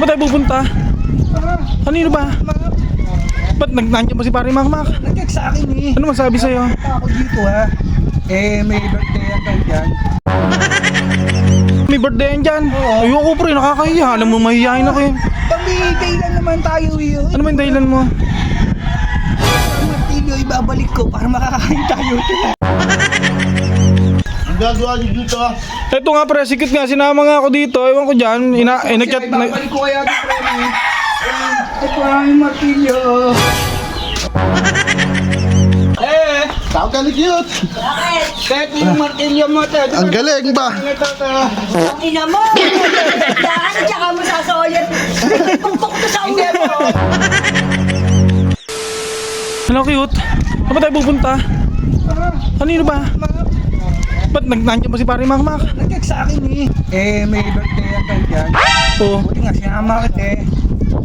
Saan ba tayo pupunta? Kanino ba? Ba't nandiyan ba si Pare Makmak? Nag-check sa akin eh. Ano magsabi sa'yo? Ako dito ha. May birthday yan daw dyan. May birthday yan dyan. Ayoko pre, nakakahiya. Alam mo, mahihayin ako eh. Pamigay lang naman tayo yun. Ano ba yung dahilan mo? Ang martilyo ibabalik ko para makakain tayo. Ang gagawa niyo dito ah. Ito nga pre, sikit nga. Sinama nga ako dito. Ewan ko dyan. Nag-chat. Ibabalik ko kaya ito pre. Ito ang martilyo. Tawag ka ni cute. Bakit? Kahit yung martilyo mo tayo. Ang galing ba? Ang ina mo! Daan, tsaka mo sasolit. Pagpok to sa ulo mo! Hello cute. Saan ba tayo pupunta? Kanino ba? Ba't nandiyan ba si Pare Makmak? Nag-check sa akin eh. May birthday yan daw dyan. Oo. Buti nga sinama kita eh.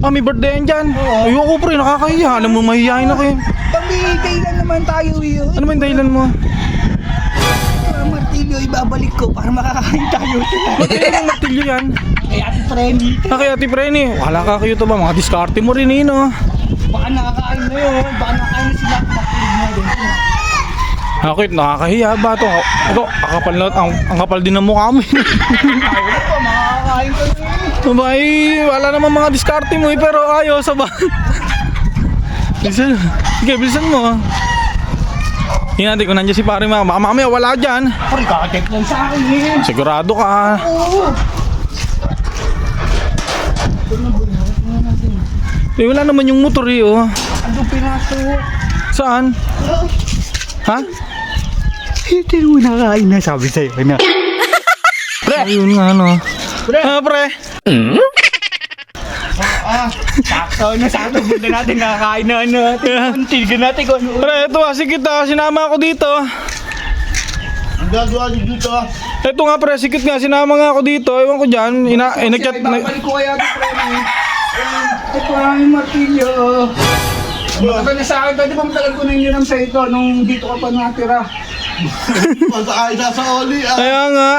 May birthday yan dyan. Ayoko pre, nakakahiya. Alam mo, mahihayin ako eh. Pamigay lang naman tayo yun. Ano ba yung dahilan mo? Ang martilyo ibabalik ko para makakain tayo. Ba't kaya yung martilyo yan? Kaya ate Frenny. Kaya Ate Preni, wala ka kayo to ba? Mga diskarte mo rin eh, no? Baka nakakain na yun. Baka nakakain na sila. Martilyo mo din. Akit, nakakahiya ba ito? Ito, ang kapal din ng mukha mo. Ayaw na po, makakain ko na yun. Abay, wala naman mga diskarte mo eh, pero ayos, ba? Bilisan, sige, bilisan mo. Tingnan natin kung nandiyan si Pare Makmak. Baka mamaya wala dyan. Pari, kakacheck lang sa akin eh. Sigurado ka. Oo. Eh, wala naman yung motor eh, oh. Ano pinasok? Saan? Ha? Hindi mo nakain na, sabi sa'yo. Pre! Ayun nga, no. Pre! Pre! Sakto na sakto. Punta natin, nakakain na natin. Tignan natin kung ano. Pre, ito ah, sige ta, sinama ako dito. Ang gagawa niyo dito ah. Ito nga pre, sikit nga, sinama nga ako dito. Ewan ko dyan, nag-chat. Ibabalik ko kaya ito, Frenny. Ito ang martilyo. Matagal na sa akin, pwede ba matagal ko nang yun sa ito nung dito ka pa natira? Pag-aay na sa oli ah. Kaya nga.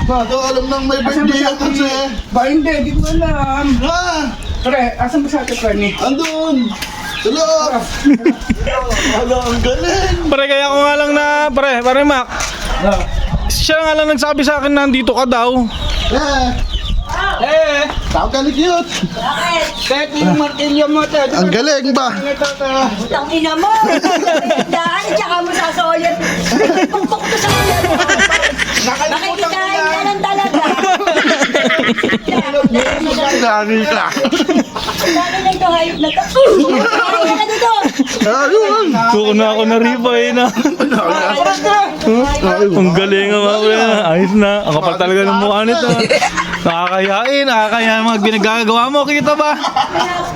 Ito alam nang may birthday yan kasi. Ba hindi, di ko alam. Ha? Pre, asan ba sa atin, Frenny? Andun. Sa loob. Ano, ang galing. Pre, kaya ko nga lang na, Pare Mac. Siya nga lang nagsabi sa akin na nandito ka daw. Tawag ka ni cute. Bakit? Kahit yung martilyo mo tayo. Ang galing ba? Ang ina mo! Daan, tsaka mo sasolit. Pagpok to sa ulo mo! Nakalimutan ko Makikikain na. ka lang talaga! Dami ka. Dami na ito, hayop na to! Kaya na dito! Ayun. Suko na ako na riba eh na. Ang galing nga mga pre. Ayos na. Ang kapal talaga ng mukha nito. Nakakayain, nakakayain mga ginagagawa mo. Kita ba?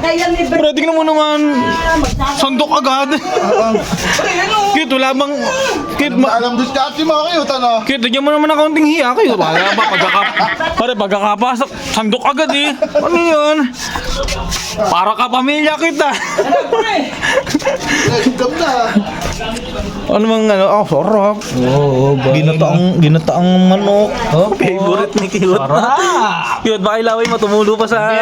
Kaya may Pre, tingnan mo naman. Sandok agad. Kit, wala bang... Kit, Alam diskarte mo kayo, tano. Kit, tigyan mo naman ng kaunting hiya kayo. Wala ba? Pare, pagkakapasok, sandok agad eh. Ano yun? Para ka pamilya kita. Higam na. Ano bang ano? Oh, sarap. Ginataang manok. Oh, favorite ni Cute. Cute, baka ilaway mo, tumulo pa sa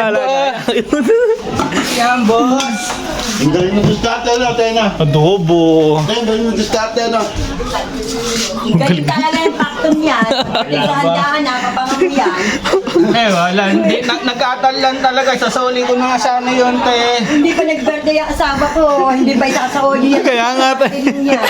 Yan, boss. Ang galing ng diskarte natin ah. adobo. Ang galing ng diskarte na. Galing talaga yung pakton yan. Dahan-dahan, nakapamang yan. Wala. Nag-atal lang talaga. Sasoli ko na nga sana yun, te. Hindi pa nag-birthday ang asawa ko. Hindi pa isasaoli yan. Kaya nga, te. Yan.